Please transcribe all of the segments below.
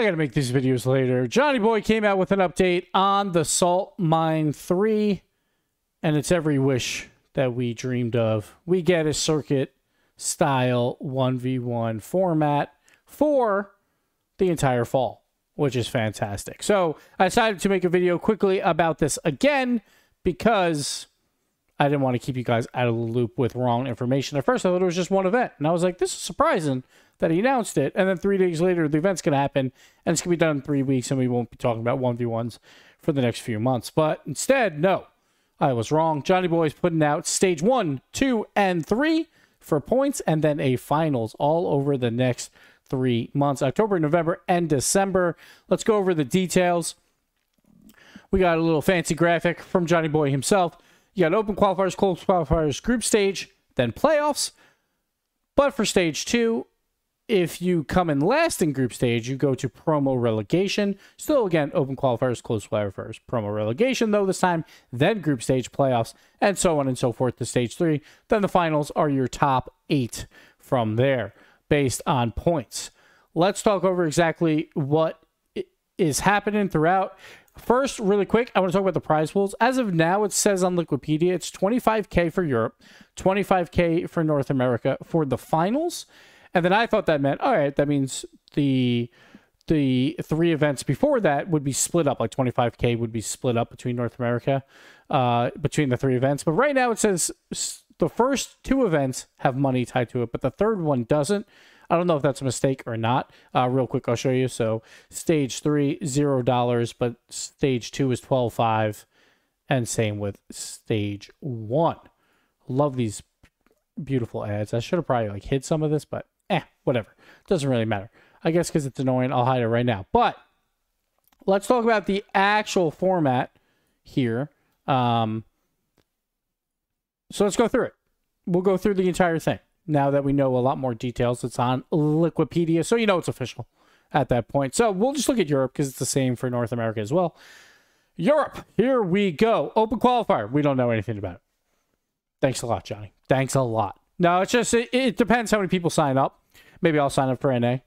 I gotta make these videos later. Johnny Boy came out with an update on the Salt Mine 3, and it's every wish that we dreamed of. We get a circuit-style 1v1 format for the entire fall, which is fantastic. So I decided to make a video quickly about this again because I didn't want to keep you guys out of the loop with wrong information. At first, I thought it was just one event, and I was like, this is surprising that he announced it, and then 3 days later, the event's going to happen, and it's going to be done in 3 weeks, and we won't be talking about 1v1s for the next few months. But instead, no, I was wrong. Johnny Boy's putting out stage 1, 2, and 3 for points, and then a finals all over the next 3 months, October, November, and December. Let's go over the details. We got a little fancy graphic from Johnny Boy himself. You got open qualifiers, closed qualifiers, group stage, then playoffs. But for stage 2, if you come in last in group stage, you go to promo relegation. Still, again, open qualifiers, closed qualifiers, promo relegation, though this time, then group stage playoffs, and so on and so forth to stage 3. Then the finals are your top 8 from there, based on points. Let's talk over exactly what is happening throughout. First, really quick, I want to talk about the prize pools. As of now, it says on Liquipedia, it's $25K for Europe, $25K for North America for the finals. And then I thought that meant, all right, that means the 3 events before that would be split up, like 25K would be split up between North America, between the 3 events. But right now it says the first 2 events have money tied to it, but the third one doesn't. I don't know if that's a mistake or not. Real quick, I'll show you. So stage 3, $0, but stage 2 is $12.5, and same with stage 1. Love these beautiful ads. I should have probably like hid some of this, but whatever. Doesn't really matter. I guess because it's annoying, I'll hide it right now. But let's talk about the actual format here. So let's go through it. We'll go through the entire thing. Now that we know a lot more details, it's on Liquipedia, so you know it's official at that point. So we'll just look at Europe because it's the same for North America as well. Europe, here we go. Open qualifier. We don't know anything about it. Thanks a lot, Johnny. Thanks a lot. No, it's just, it depends how many people sign up. Maybe I'll sign up for NA.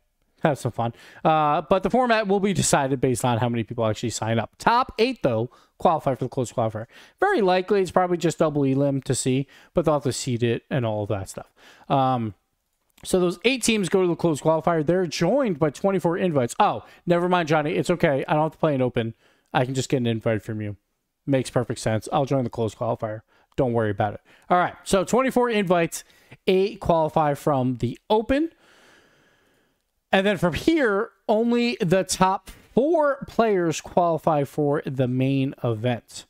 Have some fun. But the format will be decided based on how many people actually sign up. Top 8, though, qualify for the closed qualifier. Very likely it's probably just double elim to see, but they'll have to seed it and all of that stuff. So those 8 teams go to the closed qualifier. They're joined by 24 invites. Oh, never mind, Johnny. It's okay. I don't have to play an open. I can just get an invite from you. Makes perfect sense. I'll join the closed qualifier. Don't worry about it. All right. So 24 invites, 8 qualify from the open. And then from here, only the top 4 players qualify for the main event.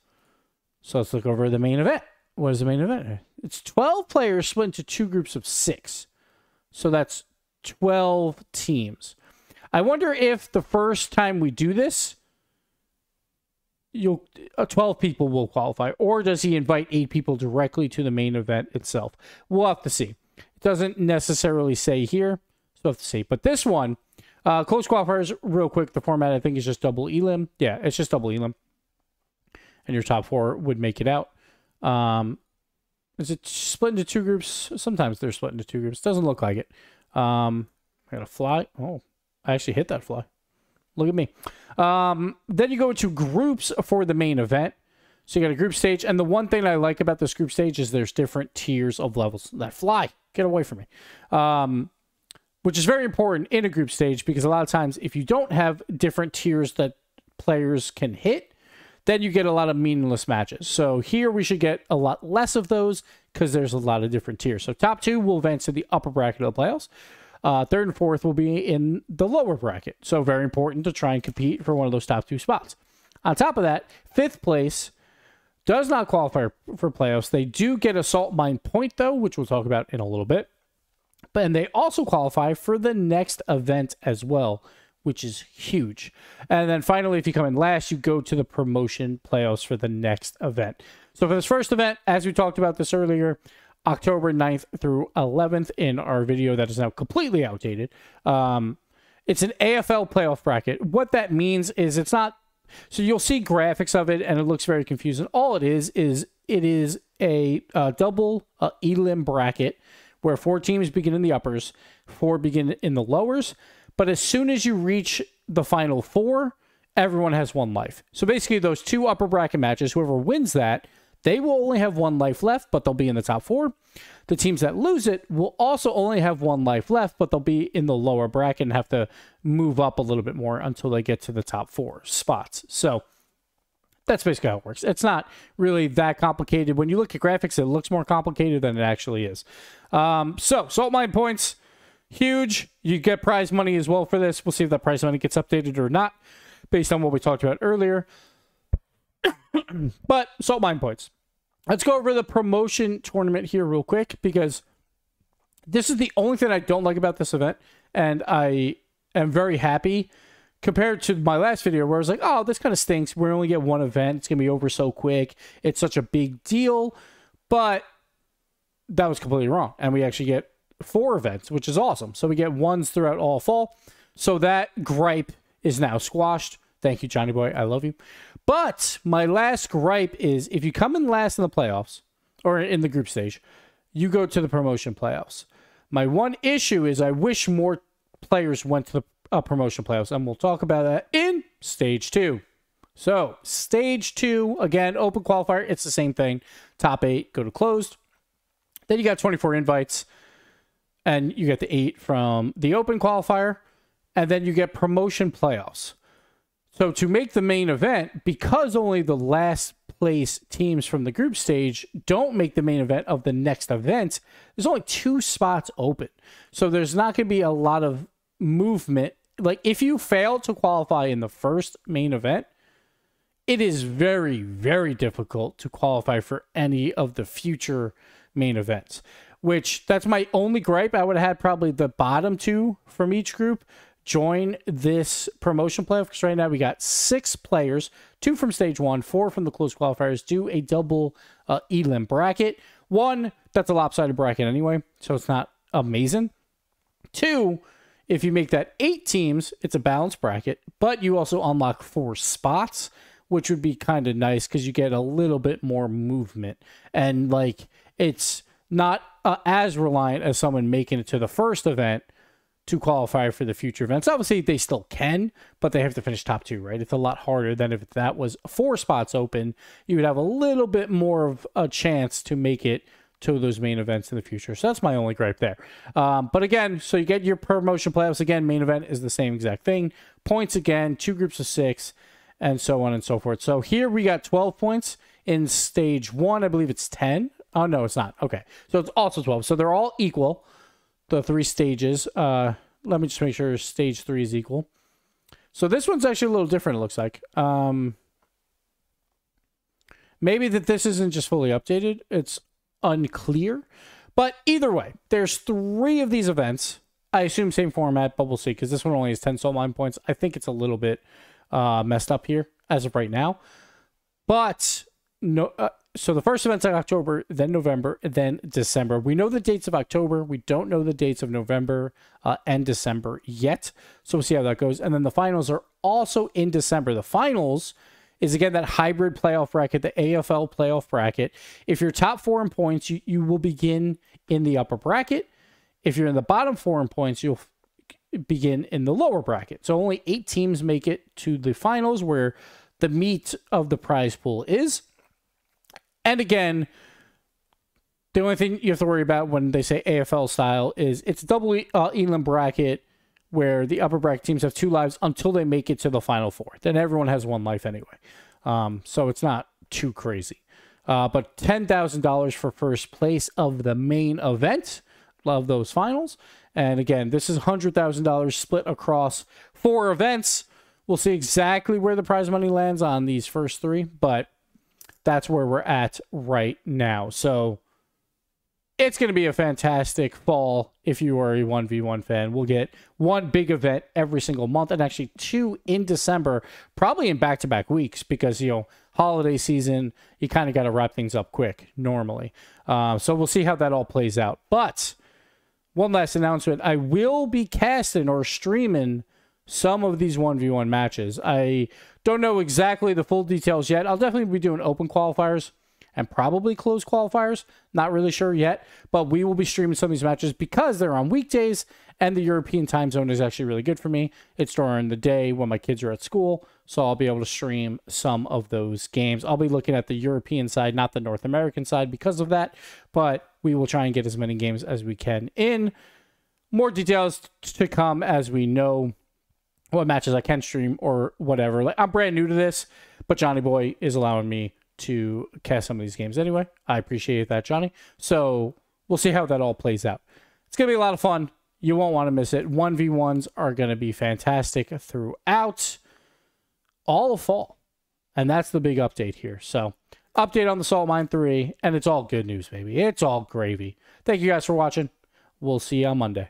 So let's look over the main event. What is the main event? It's 12 players split into 2 groups of 6. So that's 12 teams. I wonder if the first time we do this, 12 people will qualify, or does he invite 8 people directly to the main event itself? We'll have to see. It doesn't necessarily say here, so we'll have to see. But this one, close qualifiers, real quick, the format I think is just double elim. Yeah, it's just double elim. And your top 4 would make it out. Is it split into 2 groups? Sometimes they're split into 2 groups. Doesn't look like it. I got a fly. Oh, I actually hit that fly. Look at me. Then you go into groups for the main event. So you got a group stage. And the one thing I like about this group stage is there's different tiers of levels. That fly, get away from me. Which is very important in a group stage because a lot of times if you don't have different tiers that players can hit, then you get a lot of meaningless matches. So here we should get a lot less of those because there's a lot of different tiers. So top 2 will advance to the upper bracket of the playoffs. 3rd and 4th will be in the lower bracket. So very important to try and compete for one of those top 2 spots. On top of that, 5th place does not qualify for playoffs. They do get a Salt Mine point, though, which we'll talk about in a little bit. And they also qualify for the next event as well, which is huge. And then finally, if you come in last, you go to the promotion playoffs for the next event. So for this first event, as we talked about this earlier, October 9th through 11th in our video that is now completely outdated. It's an AFL playoff bracket. What that means is it's not... So you'll see graphics of it, and it looks very confusing. All it is a double elim bracket where 4 teams begin in the uppers, 4 begin in the lowers. But as soon as you reach the final 4, everyone has 1 life. So basically those 2 upper bracket matches, whoever wins that, they will only have 1 life left, but they'll be in the top 4. The teams that lose it will also only have 1 life left, but they'll be in the lower bracket and have to move up a little bit more until they get to the top 4 spots. So that's basically how it works. It's not really that complicated. When you look at graphics, it looks more complicated than it actually is. So Salt Mine points, huge. You get prize money as well for this. We'll see if that prize money gets updated or not based on what we talked about earlier. But Salt Mine points. Let's go over the promotion tournament here real quick, because this is the only thing I don't like about this event, and I am very happy compared to my last video where I was like, oh, this kind of stinks. We only get 1 event. It's going to be over so quick. It's such a big deal. But that was completely wrong. And we actually get 4 events, which is awesome. So we get 1s throughout all fall. So that gripe is now squashed. Thank you, Johnny Boy. I love you. But my last gripe is if you come in last in the playoffs or in the group stage, you go to the promotion playoffs. My one issue is I wish more players went to the promotion playoffs, and we'll talk about that in stage 2. So stage 2, again, open qualifier, it's the same thing. Top 8 go to closed. Then you got 24 invites, and you get the 8 from the open qualifier, and then you get promotion playoffs. So to make the main event, because only the last place teams from the group stage don't make the main event of the next event, there's only 2 spots open. So there's not going to be a lot of movement. Like, if you fail to qualify in the first main event, it is very, very difficult to qualify for any of the future main events, which that's my only gripe. I would have had probably the bottom 2 from each group join this promotion playoff, because right now we got 6 players, 2 from stage 1, 4 from the closed qualifiers, do a double elim bracket. 1, that's a lopsided bracket anyway, so it's not amazing. 2, if you make that 8 teams, it's a balanced bracket, but you also unlock 4 spots, which would be kind of nice because you get a little bit more movement. And like, it's not as reliant as someone making it to the first event to qualify for the future events. Obviously, they still can, but they have to finish top 2, right? It's a lot harder than if that was 4 spots open. You would have a little bit more of a chance to make it to those main events in the future. So that's my only gripe there. But again, so you get your promotion playoffs. Again, main event is the same exact thing. Points again, 2 groups of 6, and so on and so forth. So here we got 12 points. In stage 1, I believe it's 10. Oh, no, it's not. Okay. So it's also 12. So they're all equal, the 3 stages. Let me just make sure stage 3 is equal. So this one's actually a little different, it looks like. Maybe that this isn't just fully updated. It's unclear. But either way, there's 3 of these events. I assume same format, but we'll see, because this one only has 10 Salt Mine points. I think it's a little bit messed up here as of right now. But no, so the first event's in October, then November, then December. We know the dates of October. We don't know the dates of November and December yet. So we'll see how that goes. And then the finals are also in December. The finals is, again, that hybrid playoff bracket, the AFL playoff bracket. If you're top 4 in points, you will begin in the upper bracket. If you're in the bottom 4 in points, you'll begin in the lower bracket. So only 8 teams make it to the finals, where the meat of the prize pool is. And again, the only thing you have to worry about when they say AFL style is it's double elim bracket, where the upper bracket teams have 2 lives until they make it to the final 4. Then everyone has 1 life anyway. So it's not too crazy. But $10,000 for first place of the main event of those finals. And again, this is $100,000 split across 4 events. We'll see exactly where the prize money lands on these first 3, but that's where we're at right now. So it's going to be a fantastic fall if you are a 1v1 fan. We'll get 1 big event every single month, and actually 2 in December, probably in back-to-back weeks, because, you know, holiday season, you kind of got to wrap things up quick normally. So we'll see how that all plays out. But one last announcement. I will be casting or streaming some of these 1v1 matches. I don't know exactly the full details yet. I'll definitely be doing open qualifiers and probably close qualifiers. Not really sure yet, but we will be streaming some of these matches because they're on weekdays and the European time zone is actually really good for me. It's during the day when my kids are at school, so I'll be able to stream some of those games. I'll be looking at the European side, not the North American side because of that, but we will try and get as many games as we can in. More details to come as we know what matches I can stream or whatever. Like, I'm brand new to this, but Johnny Boy is allowing me to cast some of these games anyway. I appreciate that, Johnny. So we'll see how that all plays out. It's going to be a lot of fun. You won't want to miss it. 1v1s are going to be fantastic throughout all of fall. And that's the big update here. So, update on the Salt Mine 3, and it's all good news, baby. It's all gravy. Thank you guys for watching. We'll see you on Monday.